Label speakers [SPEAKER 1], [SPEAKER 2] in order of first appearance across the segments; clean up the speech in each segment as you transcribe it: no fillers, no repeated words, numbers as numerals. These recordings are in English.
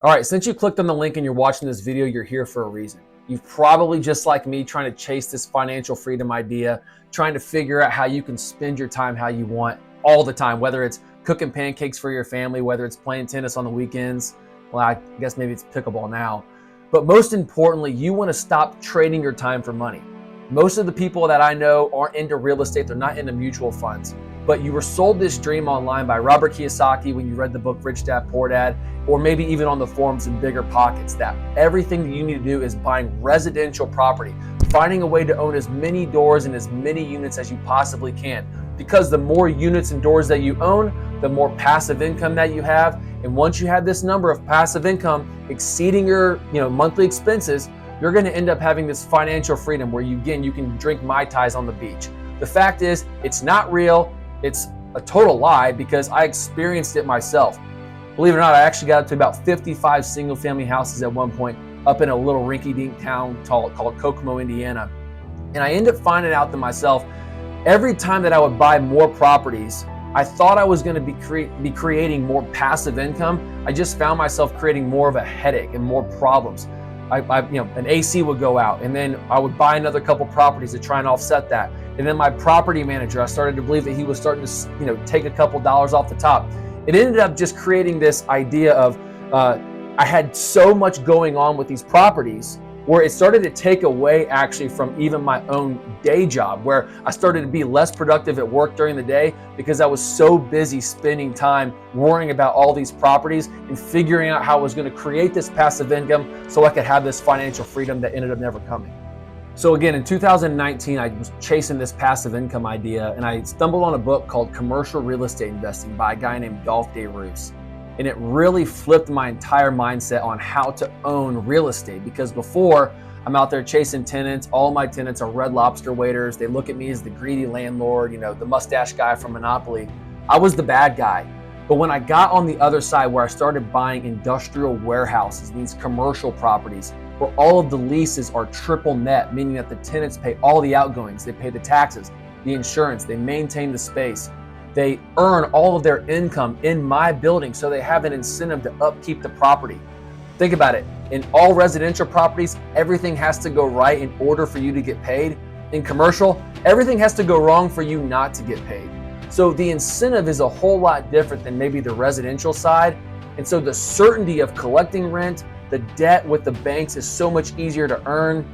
[SPEAKER 1] All right, since you clicked on the link and you're watching this video, you're here for a reason. You've probably, just like me, trying to chase this financial freedom idea, trying to figure out how you can spend your time how you want all the time, whether it's cooking pancakes for your family, whether it's playing tennis on the weekends. Well, I guess maybe it's pickleball now. But most importantly, you want to stop trading your time for money. Most of the people that I know aren't into real estate. They're not into mutual funds. But you were sold this dream online by Robert Kiyosaki when you read the book Rich Dad, Poor Dad, or maybe even on the forums in Bigger Pockets, that everything that you need to do is buying residential property, finding a way to own as many doors and as many units as you possibly can. Because the more units and doors that you own, the more passive income that you have. And once you have this number of passive income exceeding your monthly expenses, you're going to end up having this financial freedom where you can drink Mai Tais on the beach. The fact is, it's not real. It's a total lie because I experienced it myself. Believe it or not, I actually got up to about 55 single family houses at one point up in a little rinky-dink town called Kokomo, Indiana. And I ended up finding out that myself, every time that I would buy more properties, I thought I was going to be creating more passive income. I just found myself creating more of a headache and more problems. An AC would go out, and then I would buy another couple properties to try and offset that. And then my property manager, I started to believe that he was starting to, take a couple dollars off the top. It ended up just creating this idea of I had so much going on with these properties where it started to take away actually from even my own day job, where I started to be less productive at work during the day because I was so busy spending time worrying about all these properties and figuring out how I was going to create this passive income so I could have this financial freedom that ended up never coming. So again, in 2019, I was chasing this passive income idea, and I stumbled on a book called Commercial Real Estate Investing by a guy named Dolph DeRoos. And it really flipped my entire mindset on how to own real estate, because before, I'm out there chasing tenants. All my tenants are Red Lobster waiters. They look at me as the greedy landlord, the mustache guy from Monopoly. I was the bad guy. But when I got on the other side, where I started buying industrial warehouses, these commercial properties, where all of the leases are triple net, meaning that the tenants pay all the outgoings, they pay the taxes, the insurance, they maintain the space. They earn all of their income in my building, so they have an incentive to upkeep the property. Think about it. In all residential properties, everything has to go right in order for you to get paid. In commercial, everything has to go wrong for you not to get paid. So the incentive is a whole lot different than maybe the residential side. And so the certainty of collecting rent, the debt with the banks is so much easier to earn,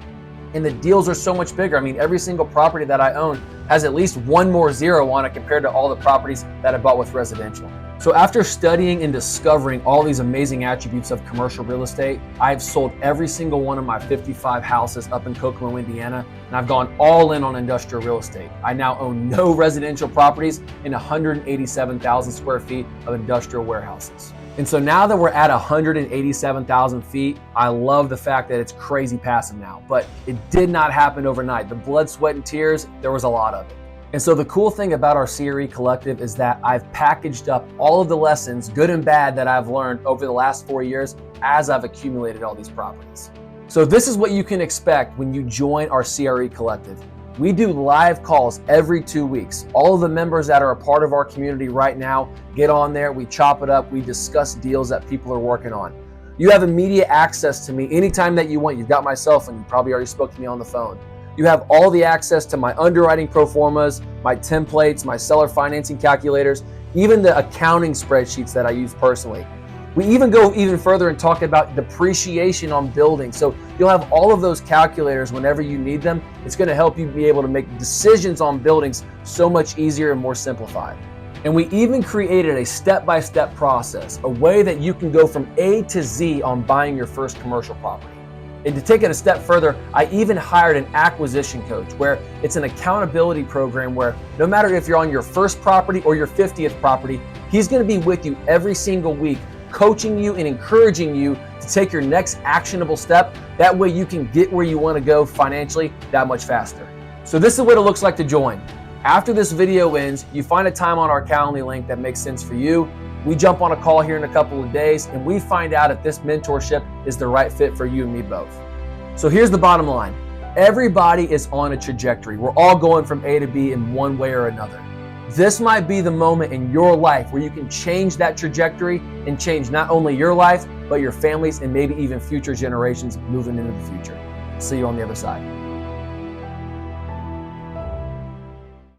[SPEAKER 1] and the deals are so much bigger. I mean, every single property that I own has at least one more zero on it compared to all the properties that I bought with residential. So after studying and discovering all these amazing attributes of commercial real estate, I've sold every single one of my 55 houses up in Kokomo, Indiana, and I've gone all in on industrial real estate. I now own no residential properties and 187,000 square feet of industrial warehouses. And so now that we're at 187,000 feet, I love the fact that it's crazy passive now, but it did not happen overnight. The blood, sweat, and tears, there was a lot of it. And so the cool thing about our CRE Collective is that I've packaged up all of the lessons, good and bad, that I've learned over the last 4 years as I've accumulated all these properties. So this is what you can expect when you join our CRE Collective. We do live calls every 2 weeks. All of the members that are a part of our community right now get on there, we chop it up, we discuss deals that people are working on. You have immediate access to me anytime that you want. You've got my cell phone, you probably already spoke to me on the phone. You have all the access to my underwriting pro formas, my templates, my seller financing calculators, even the accounting spreadsheets that I use personally. We even go even further and talk about depreciation on buildings. So you'll have all of those calculators whenever you need them. It's going to help you be able to make decisions on buildings so much easier and more simplified. And we even created a step-by-step process, a way that you can go from A to Z on buying your first commercial property. And to take it a step further, I even hired an acquisition coach, where it's an accountability program where no matter if you're on your first property or your 50th property, he's going to be with you every single week, coaching you and encouraging you to take your next actionable step. That way you can get where you want to go financially that much faster. So this is what it looks like to join. After this video ends, you find a time on our Calendly link that makes sense for you. We jump on a call here in a couple of days, and we find out if this mentorship is the right fit for you and me both. So here's the bottom line. Everybody is on a trajectory. We're all going from A to B in one way or another. This might be the moment in your life where you can change that trajectory and change not only your life, but your families and maybe even future generations moving into the future. See you on the other side.